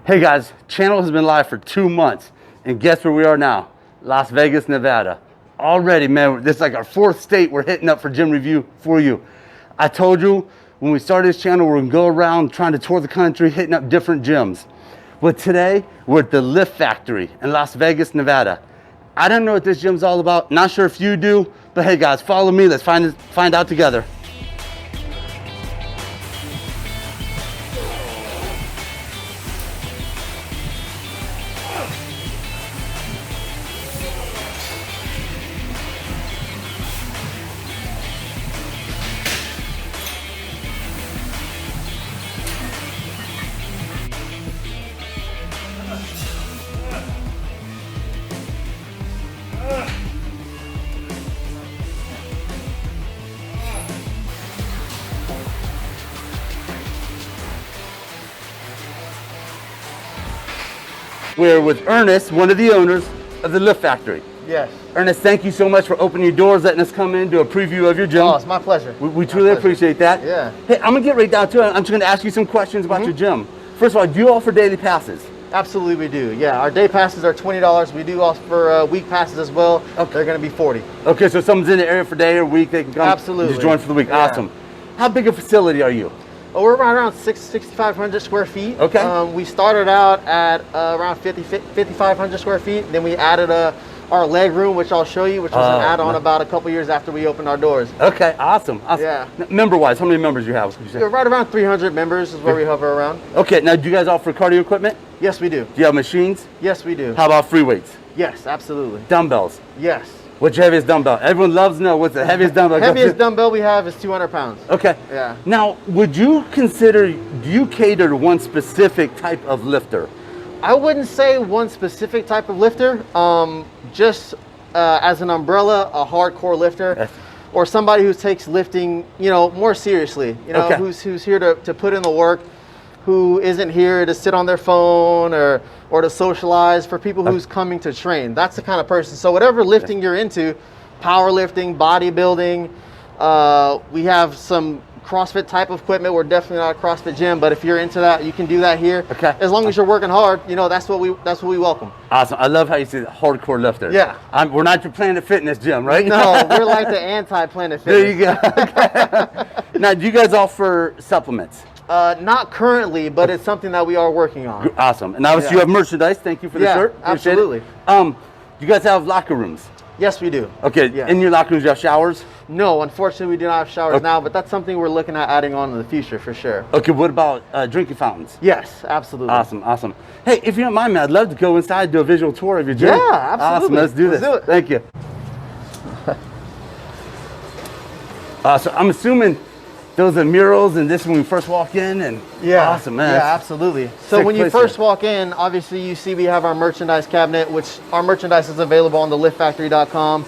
Hey guys, channel has been live for 2 months, and guess where we are now? Las Vegas, Nevada. Already, man, this is like our 4th state we're hitting up for gym review for you. I told you when we started this channel, we're gonna go around trying to tour the country, hitting up different gyms. But today, we're at the Lift Factory in Las Vegas, Nevada. I don't know what this gym's all about. Not sure if you do, but hey guys, follow me. Let's find out together. We're with Ernest, one of the owners of the Lift Factory. Yes. Ernest, thank you so much for opening your doors, letting us come in, do a preview of your gym. Oh, it's my pleasure. We truly appreciate that. Yeah. Hey, I'm gonna get right down to it. I'm just gonna ask you some questions about your gym. First of all, do you offer daily passes? Absolutely, we do. Yeah, our day passes are $20. We do offer week passes as well. Okay. They're gonna be $40. Okay, so if someone's in the area for day or week, they can come. Absolutely. Just join for the week. Yeah. Awesome. How big a facility are you? Oh, we're around 6,500 square feet. Okay. We started out at around 5,500 square feet. Then we added our leg room, which I'll show you, which was an add-on about a couple years after we opened our doors. Okay, awesome. Yeah. Member-wise, how many members do you have? We're right around 300 members is where we hover around. Okay, now do you guys offer cardio equipment? Yes, we do. Do you have machines? Yes, we do. How about free weights? Yes, absolutely. Dumbbells? Yes. What's your heaviest dumbbell? Everyone loves to know what's the heaviest dumbbell. Heaviest dumbbell we have is 200 pounds. Okay. Yeah. Now, would you consider, do you cater to one specific type of lifter? I wouldn't say one specific type of lifter. Just as an umbrella, a hardcore lifter, or somebody who takes lifting, more seriously. Who's here to put in the work, who isn't here to sit on their phone or to socialize. For people who's coming to train, that's the kind of person. So whatever lifting you're into, powerlifting, bodybuilding, we have some CrossFit type of equipment. We're definitely not a CrossFit gym, but if you're into that, you can do that here. Okay. As long as you're working hard, that's what we welcome. Awesome. I love how you say hardcore lifter. Yeah. We're not your Planet Fitness gym, right? No, we're like the anti-Planet Fitness. There you go. Okay. Now, do you guys offer supplements? Not currently, but it's something that we are working on. Awesome. And obviously you have merchandise. Thank you for the shirt. Appreciate absolutely. Do you guys have locker rooms? Yes, we do. Okay. Yeah. In your locker rooms, you have showers? No, unfortunately, we do not have showers now, but that's something we're looking at adding on in the future for sure. Okay. What about drinking fountains? Yes, absolutely. Awesome. Awesome. Hey, if you don't mind, man, I'd love to go inside and do a visual tour of your gym. Yeah, absolutely. Awesome. Let's do this. Do it. Thank you. So I'm assuming those are murals, and this when we first walk in, and awesome, man. Yeah, absolutely. So when you first walk in, obviously you see we have our merchandise cabinet, which our merchandise is available on the liftfactory.com.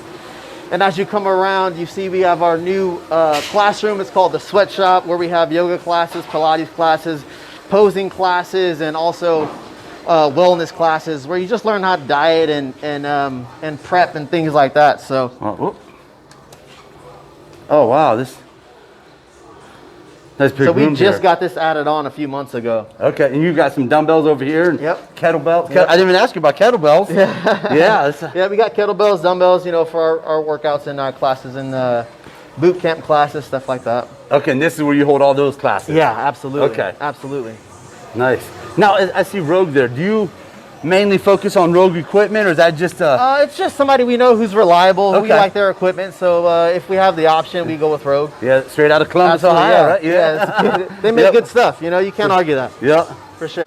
And as you come around, you see we have our new classroom. It's called the Sweatshop, where we have yoga classes, Pilates classes, posing classes, and also wellness classes, where you just learn how to diet and prep and things like that. So. Oh wow, this. Nice big so we room just here. got this added on a few months ago. Okay, and you got some dumbbells over here. And kettlebells. Yep. I didn't even ask you about kettlebells. Yeah, we got kettlebells, dumbbells, for our workouts and our classes and boot camp classes, stuff like that. Okay, and this is where you hold all those classes. Yeah, absolutely. Okay, absolutely. Nice. Now I see Rogue there. Do you mainly focus on Rogue equipment, or is that just it's just somebody we know who's reliable. We like their equipment, so if we have the option, we go with Rogue. Yeah, straight out of Columbus, Ohio, right? Yeah. They make good stuff. You can't argue that. Yeah, for sure.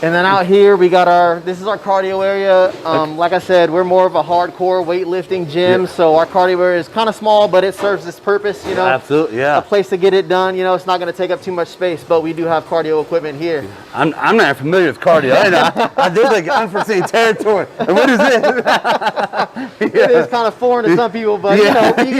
And then out here we got this is our cardio area. Like I said, we're more of a hardcore weightlifting gym, so our cardio area is kind of small, but it serves its purpose, Absolutely, yeah. A place to get it done, it's not going to take up too much space, but we do have cardio equipment here. I'm not familiar with cardio. I did like unforeseen territory. What is this? It is kind of foreign to some people, but you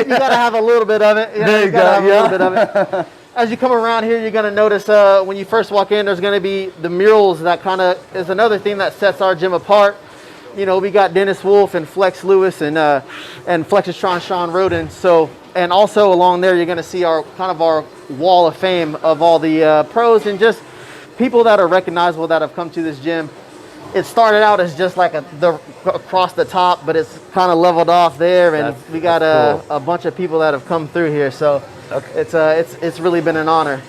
got to have a little bit of it. There you go. A little bit of it. As you come around here, you're going to notice when you first walk in, there's going to be the murals. That kind of is another thing that sets our gym apart. We got Dennis Wolf and Flex Lewis and Flexitron Sean Roden. So, and also along there, you're going to see our wall of fame of all the pros and just people that are recognizable that have come to this gym, it started out as just like across the top, but it's kind of leveled off there, and we got a bunch of people that have come through here. So it's really been an honor.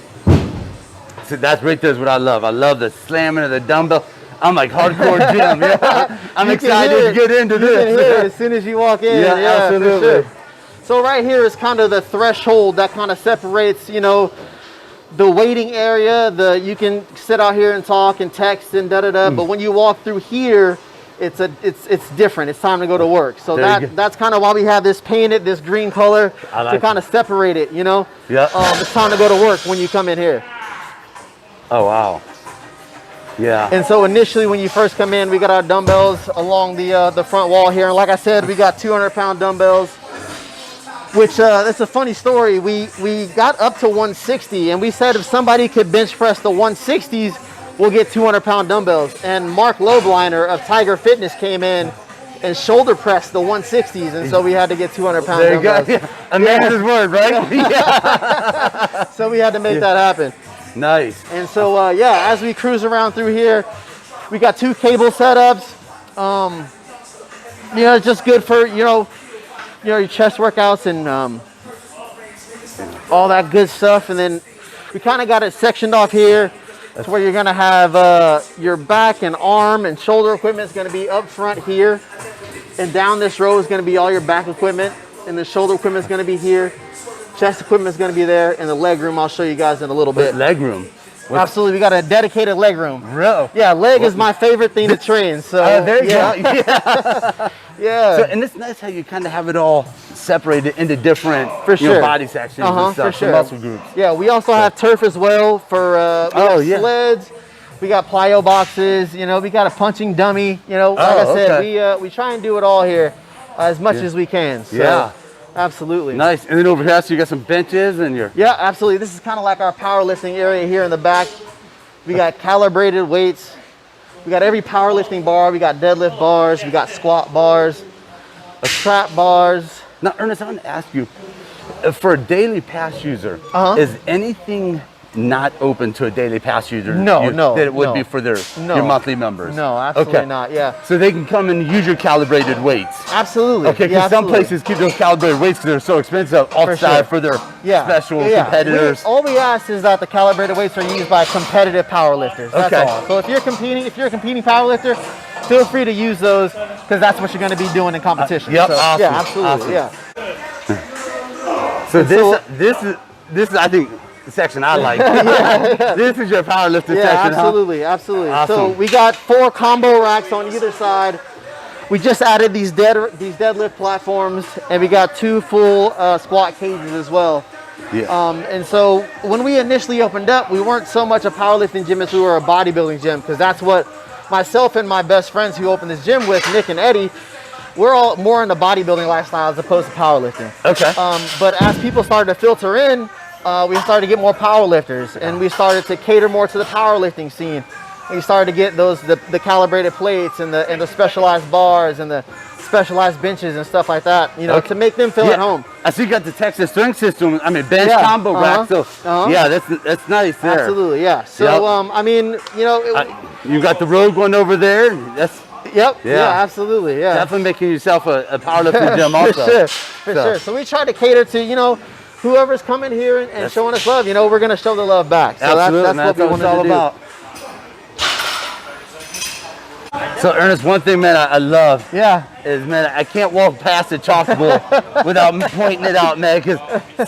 So that's right there is what I love. I love the slamming of the dumbbell. I'm like hardcore gym. Yeah. I'm excited to get into this. You can hear it as soon as you walk in. Yeah, absolutely. For sure. So right here is kind of the threshold that kind of separates, you know, the waiting area. You can sit out here and talk and text and but when you walk through here, it's different. It's time to go to work. So that's kind of why we have this painted, this green color to kind of separate it, you know. Yeah. It's time to go to work when you come in here. Oh wow. Yeah. And so initially when you first come in, we got our dumbbells along the front wall here, and like I said, we got 200-pound dumbbells. Which that's a funny story. We got up to 160, and we said if somebody could bench press the 160s, we'll get 200-pound dumbbells. And Mark Lobliner of Tiger Fitness came in and shoulder pressed the 160s, and so we had to get 200-pound dumbbells. There you go. A man's word, right? Yeah. So we had to make that happen. Nice. And so yeah, as we cruise around through here, we got 2 cable setups. You know, it's just good for your chest workouts and all that good stuff. And then we kind of got it sectioned off here. That's where you're gonna have your back and arm and shoulder equipment is gonna be up front here, and down this row is gonna be all your back equipment, and the shoulder equipment is gonna be here. Chest equipment is going to be there, and the leg room I'll show you guys in a little bit. Leg room? Absolutely, we got a dedicated leg room. Really? Yeah, leg is my favorite thing to train. So there you go. Yeah. Yeah. So, and it's nice how you kind of have it all separated into different body sections and stuff, for sure. muscle groups. Yeah, we also have turf as well for sleds. We got plyo boxes. You know, we got a punching dummy. You know, like I said, we try and do it all here as much as we can. So. Yeah. Absolutely. Nice. And then over here, so you got some benches and your... Yeah, absolutely. This is kind of like our powerlifting area here in the back. We got calibrated weights. We got every powerlifting bar. We got deadlift bars. We got squat bars, trap bars. Now, Ernest, I want to ask you, for a daily pass user, is anything not open to a daily pass user? No. That it would be for your monthly members? No, absolutely not, yeah. So they can come and use your calibrated weights? Absolutely. Okay, because some places keep those calibrated weights because they're so expensive outside for their special competitors. All we ask is that the calibrated weights are used by competitive powerlifters. That's all. So if you're a competing powerlifter, feel free to use those because that's what you're going to be doing in competition. Yep, so, awesome. Yeah, absolutely, So this is, I think, the section I like. This is your powerlifting section, absolutely. Awesome. So we got 4 combo racks on either side. We just added these deadlift platforms, and we got 2 full squat cages as well. Yeah. And so when we initially opened up, we weren't so much a powerlifting gym as we were a bodybuilding gym, because that's what myself and my best friends who opened this gym with, Nick and Eddie, we're all more in the bodybuilding lifestyle as opposed to powerlifting. Okay. But as people started to filter in, we started to get more powerlifters, and we started to cater more to the powerlifting scene. And we started to get the calibrated plates and the specialized bars and the specialized benches and stuff like that, you know, to make them feel at home. I see you got the Texas strength system. I mean, bench combo rack. So yeah, that's nice there. Absolutely, yeah. So I mean, you know, you got the road one over there. That's yeah, absolutely, yeah. Definitely making yourself a powerlifting gym also. For sure. So we try to cater to, you know, whoever's coming here and showing us love, you know, we're going to show the love back. So absolutely, that's what we wanted to do. About. So Ernest, one thing, man, I love is, man, I can't walk past the chalkboard without pointing it out, man, because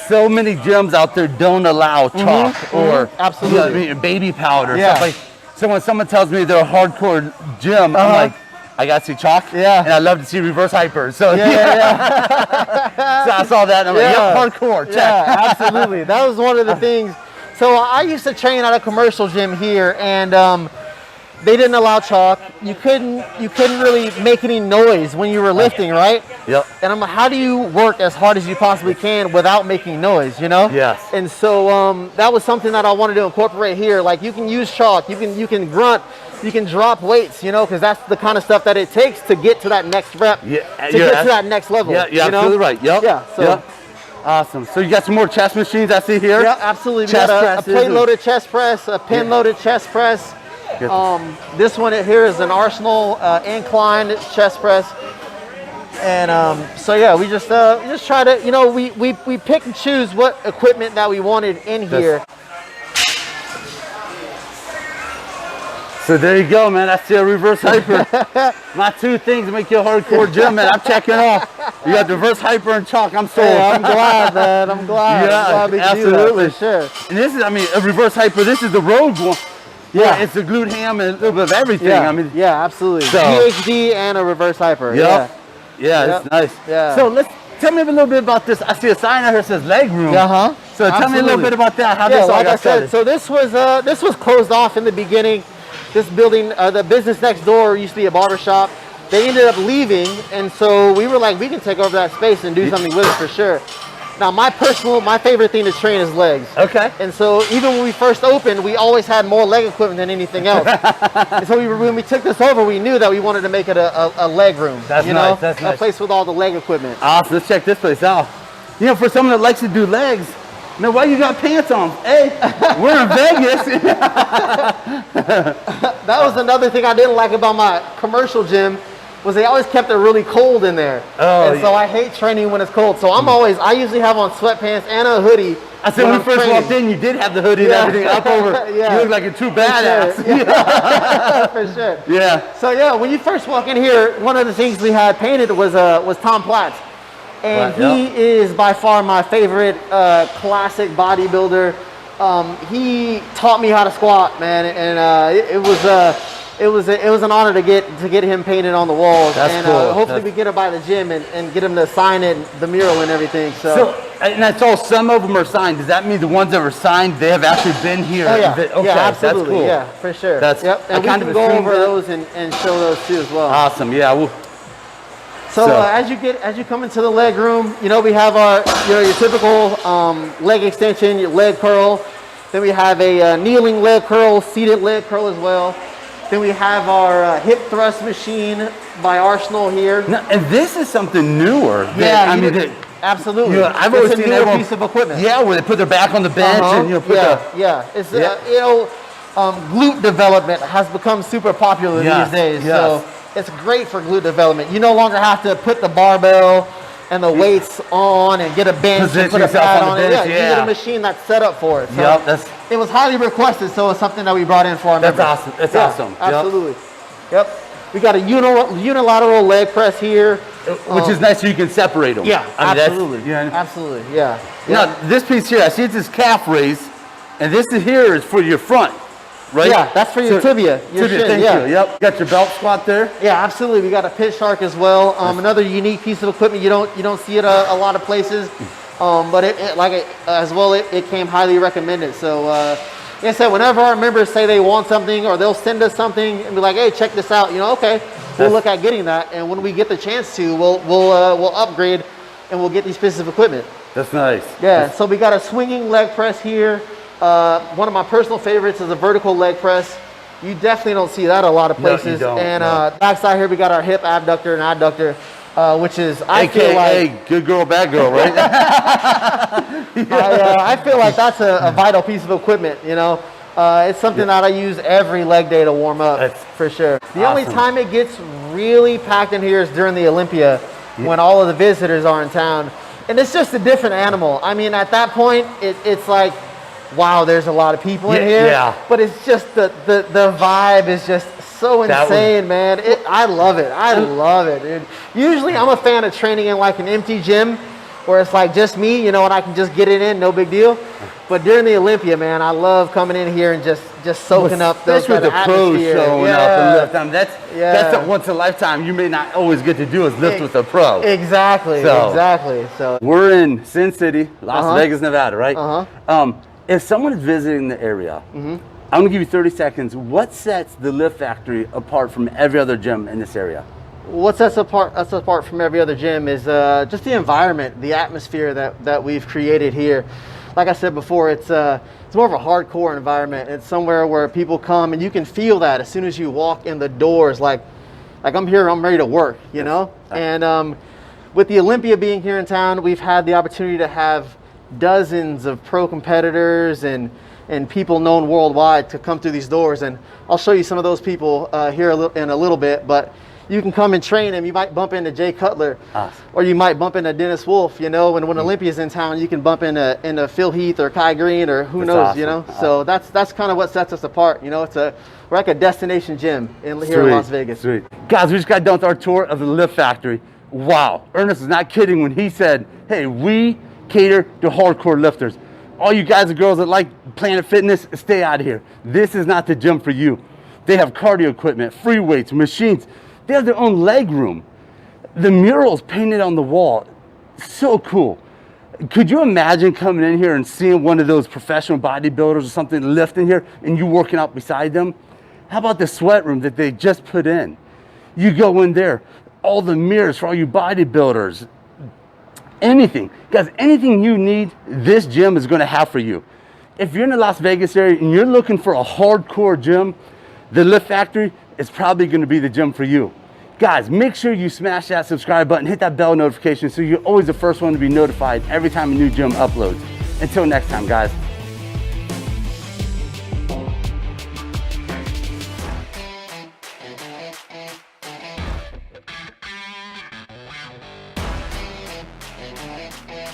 so many gyms out there don't allow chalk or baby powder. Stuff like, so when someone tells me they're a hardcore gym, I'm like, I got to see chalk, and I love to see reverse hypers. So, so I saw that, and I'm like, hardcore, check. Yeah, absolutely. That was one of the things. So I used to train at a commercial gym here, and they didn't allow chalk. You couldn't really make any noise when you were lifting, right? Yep. And I'm like, how do you work as hard as you possibly can without making noise, you know? Yes. And so that was something that I wanted to incorporate here. Like, you can use chalk, you can grunt, you can drop weights, you know, because that's the kind of stuff that it takes to get to that next rep, to get to that next level. Yeah, you're absolutely right. Yep. Yeah. So Awesome. So you got some more chest machines I see here? Yeah, absolutely. We Chest got a presses plate-loaded chest press, a pin-loaded chest press. This one here is an Arsenal incline chest press. And so yeah, we just try to, you know, we pick and choose what equipment that we wanted in here. So there you go, man. I see a reverse hyper. My two things make you a hardcore gym, man. I'm checking off. You got reverse hyper and chalk. I'm sold. Hey, I'm glad, man. I'm glad. Yeah, I'm glad we can do absolutely. that for sure. And this is, I mean, a reverse hyper. This is the road one. Yeah, it's a glute ham and a little bit of everything. Yeah, I mean, yeah, absolutely. So, GHD and a reverse hyper. Yeah, Yep. it's nice. Yeah. So tell me a little bit about this. I see a sign out here that says leg room. So tell me a little bit about that. How this all like got I said, started. so this was closed off in the beginning. This building, the business next door used to be a barber shop. They ended up leaving, and so we were like, we can take over that space and do something with it for sure. Now, my favorite thing to train is legs. Okay. And so even when we first opened, we always had more leg equipment than anything else. And so when we took this over, we knew that we wanted to make it a leg room. That's nice. That's nice. A place with all the leg equipment. Awesome. Let's check this place out. You know, for someone that likes to do legs, man, why you got pants on? Hey, we're in Vegas. That was another thing I didn't like about my commercial gym, was they always kept it really cold in there. And so I hate training when it's cold. So I usually have on sweatpants and a hoodie. I said when we first walked in, you did have the hoodie and everything up over. You look like a true badass. For sure. Yeah. So yeah, when you first walk in here, one of the things we had painted was Tom Platts. And he is by far my favorite classic bodybuilder. He taught me how to squat, man, and it was an honor to get him painted on the walls. That's cool. Hopefully we get him by the gym and get him to sign it, the mural and everything. So and that's all. Some of them are signed. Does that mean the ones that were signed, they have actually been here? Oh yeah, okay, yeah, absolutely. That's cool. Yeah, for sure. And we can go over those and show those too as well. Awesome. Yeah. So as you come into the leg room, you know, we have our, you know, your typical leg extension, your leg curl. Then we have a kneeling leg curl, seated leg curl as well. Then we have our hip thrust machine by Arsenal here. Now, and this is something newer. Absolutely. You know, I've always seen a piece of equipment. Yeah, where they put their back on the bench and you know put It's you know, glute development has become super popular these days. So it's great for glute development. You no longer have to put the barbell and the weights on and get a bench and put a pad on it. You get a machine that's set up for it. So it was highly requested, so it's something that we brought in for our members. That's awesome. That's awesome. Absolutely. Yep. We got a unilateral leg press here. Which is nice so you can separate them. Yeah, I mean, absolutely. Absolutely, yeah. Now, this piece here, I see it's this calf raise, and this here is for your front, right? Yeah, that's for your tibia. Your shin, thank you. Yep. Got your belt squat there. Yeah, absolutely. We got a pit shark as well. Another unique piece of equipment. You don't see it a lot of places, but it came highly recommended. So, like I said, whenever our members say they want something, or they'll send us something and be like, "Hey, check this out," you know, okay, we'll look at getting that, and when we get the chance to, we'll upgrade, and we'll get these pieces of equipment. That's nice. Yeah. So we got a swinging leg press here. One of my personal favorites is a vertical leg press. You definitely don't see that a lot of places. No, you don't. And backside here we got our hip abductor and adductor, which is I feel like good girl, bad girl, right? I feel like that's a vital piece of equipment. You know, it's something that I use every leg day to warm up for sure. The only time it gets really packed in here is during the Olympia, when all of the visitors are in town, and it's just a different animal. I mean, at that point, it's like, wow, there's a lot of people in here. Yeah. But it's just the vibe is just so insane, man. I love it. I love it, dude. Usually I'm a fan of training in like an empty gym where it's like just me, you know, and I can just get it in, no big deal. But during the Olympia, man, I love coming in here and just soaking up those kind of atmosphere. Especially with the pros showing up and lift. I mean, that's a once in a lifetime you may not always get to do is lift with a pro. Exactly. So we're in Sin City, Las Vegas, Nevada, right? If someone is visiting the area, I'm gonna give you 30 seconds. What sets the Lift Factory apart from every other gym in this area? What sets us apart from every other gym is just the environment, the atmosphere that we've created here. Like I said before, it's more of a hardcore environment. It's somewhere where people come and you can feel that as soon as you walk in the doors. Like I'm here, I'm ready to work, you know. And with the Olympia being here in town, we've had the opportunity to have dozens of pro competitors and people known worldwide to come through these doors. And I'll show you some of those people here in a little bit, but you can come and train them. You might bump into Jay Cutler, or you might bump into Dennis Wolf, you know, and when Olympia's in town, you can bump into Phil Heath or Kai Green or who knows, awesome. You know. So that's kind of what sets us apart. You know, we're like a destination gym here in Las Vegas. Sweet. Guys, we just got done with our tour of the Lift Factory. Wow, Ernest is not kidding when he said, hey, we cater to hardcore lifters. All you guys and girls that like Planet Fitness, stay out of here. This is not the gym for you. They have cardio equipment, free weights, machines. They have their own leg room. The murals painted on the wall, so cool. Could you imagine coming in here and seeing one of those professional bodybuilders or something lifting here and you working out beside them? How about the sweat room that they just put in? You go in there, all the mirrors for all you bodybuilders, anything. Guys, anything you need, this gym is gonna have for you. If you're in the Las Vegas area and you're looking for a hardcore gym, the Lift Factory is probably gonna be the gym for you. Guys, make sure you smash that subscribe button, hit that bell notification so you're always the first one to be notified every time a new gym uploads. Until next time, guys. Yeah.